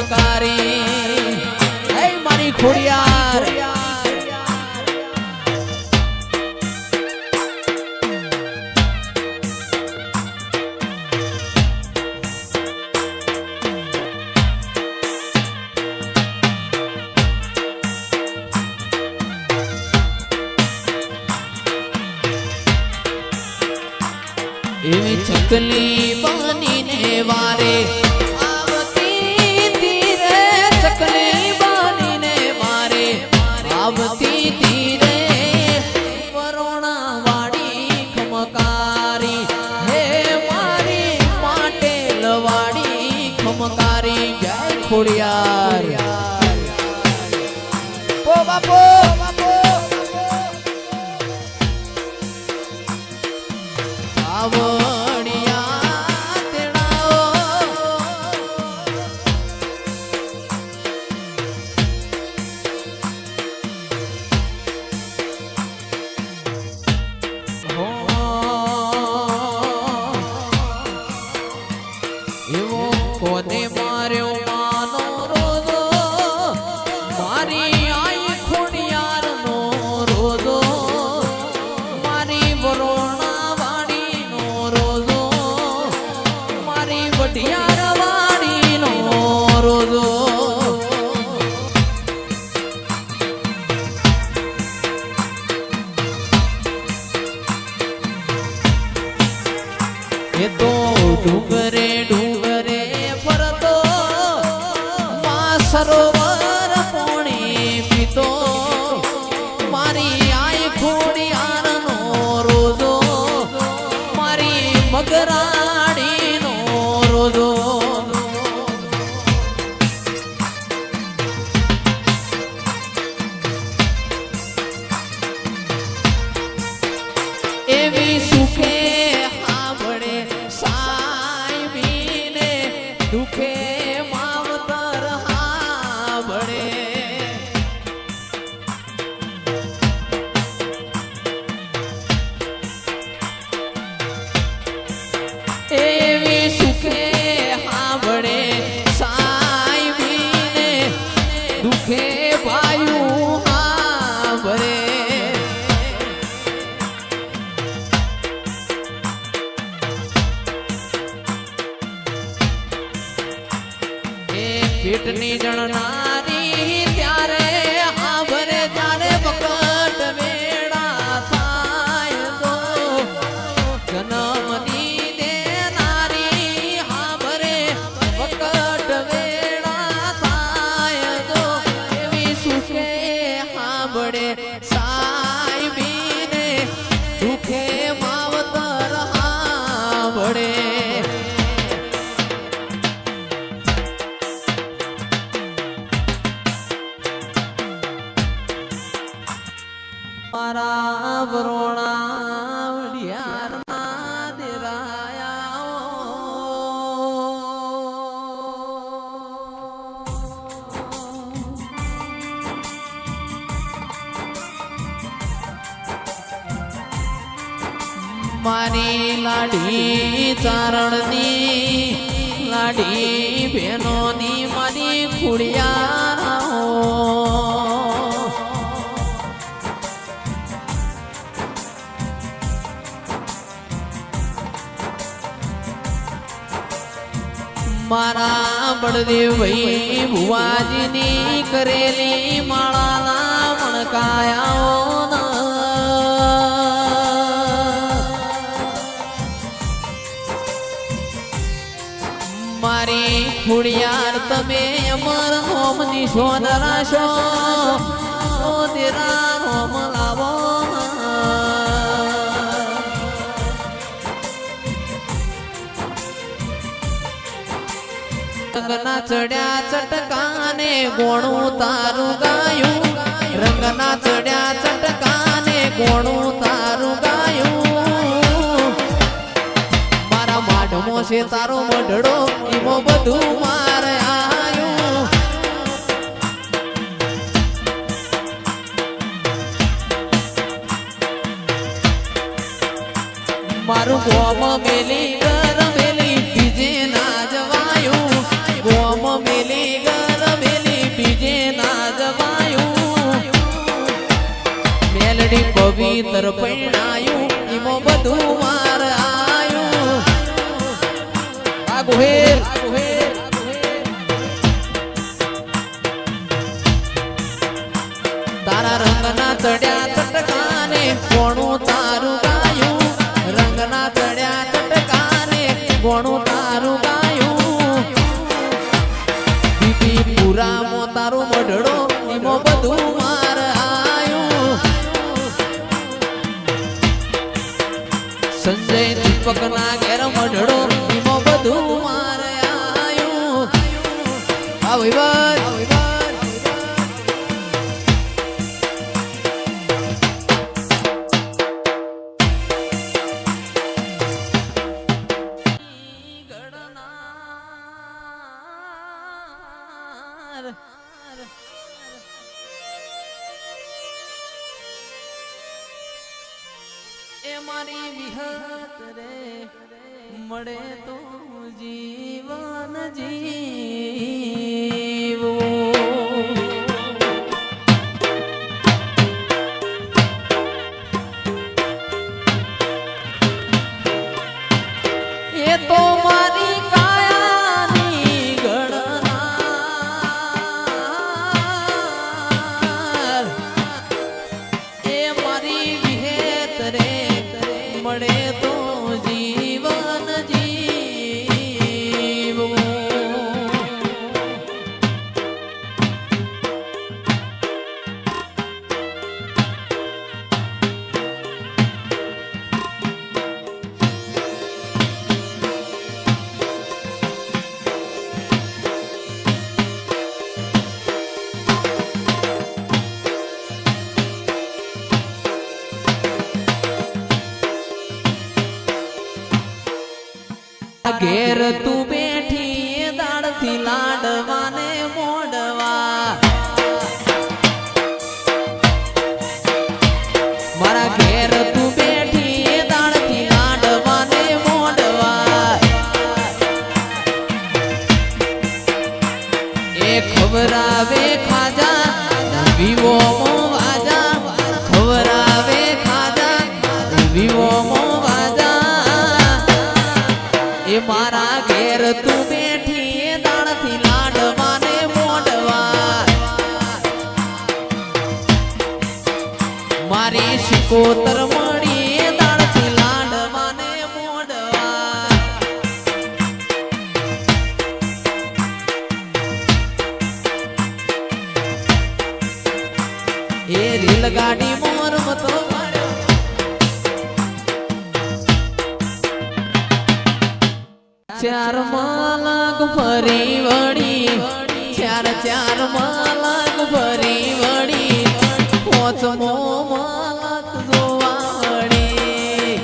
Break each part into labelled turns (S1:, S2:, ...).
S1: ખમકારી હે મારી ખોડિયાર એવી ચકલી બનીને વારે આવતી તીરે ચકલી બનીને વારે આવતી તીરે વરોણા વાડી ખમકારી હે મારી માટે લવાડી ખમકારી જય ખોડિયાર ઓ બાપો કોને માર્યો માનો રોજો મારી આઈ ખોડિયાર નો રોજો મારી વરોણા વાડી નો રોજો મારી વઢિયાર વાડી નો રોજો એ તો ડુંગરે ડુંગરે ફરતો માં સરોવર પોણી પીતો મારી આય ખોડિયાર નો રોજો મારી મગરાડી નો રોજો એવી સુખે દુખે માવતર હાબળે એવી સુખે હાબળે સાઈબીને દુખે ભાયું હાબળે પેટની જણનારી ત્યારે હાભરે જાણે બકટ વેડા થાય તો જન્મની દેનારી હાભરે બકટ વેડા થાય તો એવી સુખે હાભળે સાઈબીને દુખે માવતર હાભળે મારા વરોણા વઢિયારના દેરાયા મારી લાડી ચારણની લાડી બહેનોની મારી ખોડિયાર મારા બળદેવ ભાઈ ભુવાજીની કરેલી માળાના મણકાયાઓ મારી ખોડિયાર તમે અમર હોમની સોનરાશો તેરા હોમ લાવો રંગના ચડ્યા ચટકાને ગોણું તારું ગાયું રંગના ચડ્યા ચટકાને ગોણું તારું ગાયું મારા માઢમો છે તારો મઢડો એમો બધું મારે આયું મારું ગોમ મેલી ગર મેલી બીજે ના જવાયું ગોમ મેલી ગર તર પૈણાયું એમાં બધું માર આયું આ ગોહેર તારા રંગના ચડ્યા ચટકાને કોણું તારું ગાયું રંગના ચડ્યા ચટકાને કોણું તારું ગાયું દીદી પૂરામાં તારું મઢડો એમાં બધું માર આયું સંજય દીપક ના ઘેર મઢડો એમાં બધું માર આયું આ વિવાદ એ મારી વિહત રે મળે તો જીવન જીવો એ તો મારી કાયાની ગણના એ મારી વિહત રે મળે તો જીવન જીવો ઘેર તું બેઠી દાડથી લાડવાને મોડવા મારા ઘેર તું બેઠી દાડથી લાડવાને મોડવા એ ખવરાવે ખાજા વિવો મો વાજા ખવરાવે ખાજા વિવો મો એ મારા ઘેર તું બેઠી દાડથી લાડવાને મોડવા મારી શિકોતર મળી દાડથી લાડવાને મોડવા એ રેલગાડી મોર મતો ચાર માલક ફરી વળી ચાર માલક ફરી વળી પોચમો માલક જોવા વળી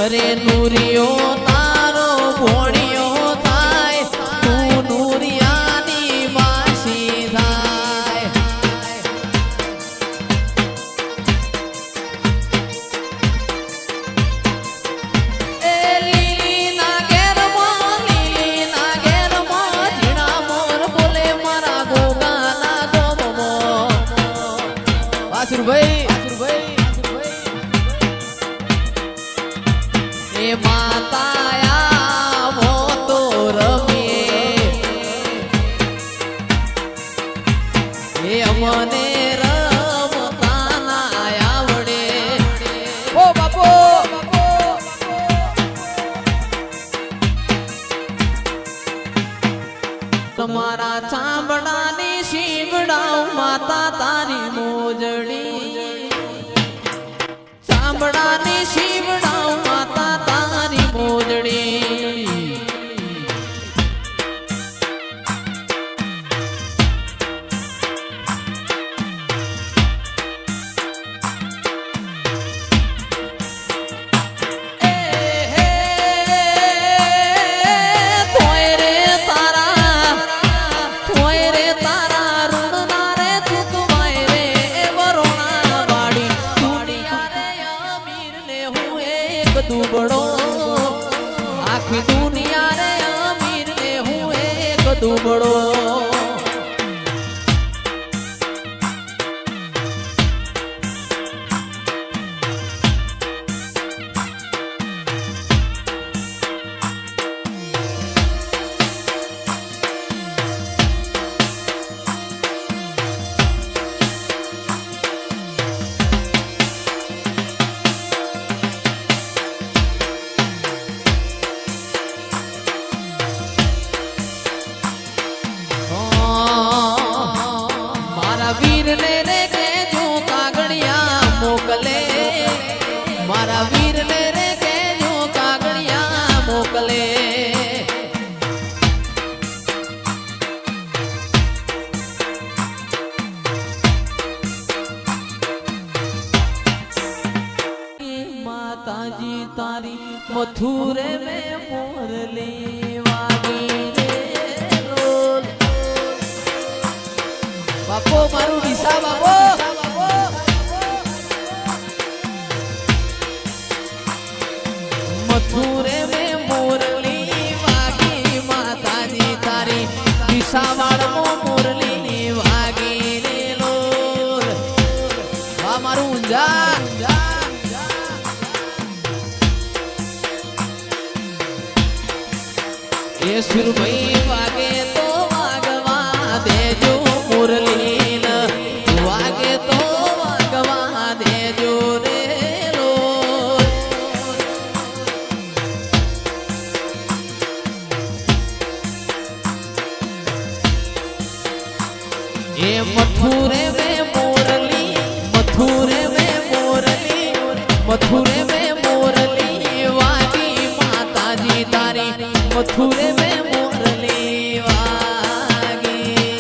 S1: અરે નુરિયો તારો ભોણિયો થાય તું નુરિયાની માસી થાય એ માતાયા મો તો રમીએ એ અમને રમતા ના આવડે ઓ બાપો તમારા ચામડાની શીવડાવ માતા તારી મોજડી ચામડાની શીવડાવ માતા તારી મોજડી દુબળો આખી દુનિયા રે અમીર ને હું એક દુબળો મારા વીર ને રે કેજો કાગળિયા મોકલે માતાજી તારી મથુરે મે મોરલી વાગી રે રોલ બાપો મારું ડીસા બાપો મથુરે મે મોરલી વાગી માતાજી તારી વિસાવાડમાં મોરલી વાગી રે લોલ વા મારું ઊંઝા એ સુરભાઈ વાગે તો વાગવા દેજો મોરલી વાગે તો વાગવા દેજો રે એ મથુરે મે મોરલી મથુરે મે મોરલી મથુરે મે મોરલી વાગી માતાજી તારી મથુરે મે મોરલી વાગી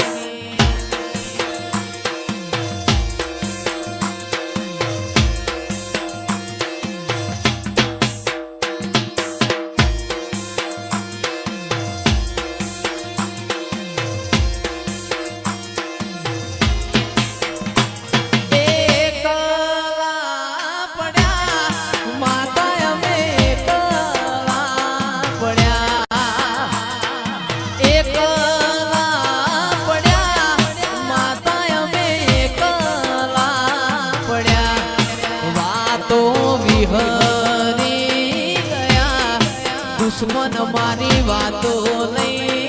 S1: દુશ્મન મારી વાતો લઈ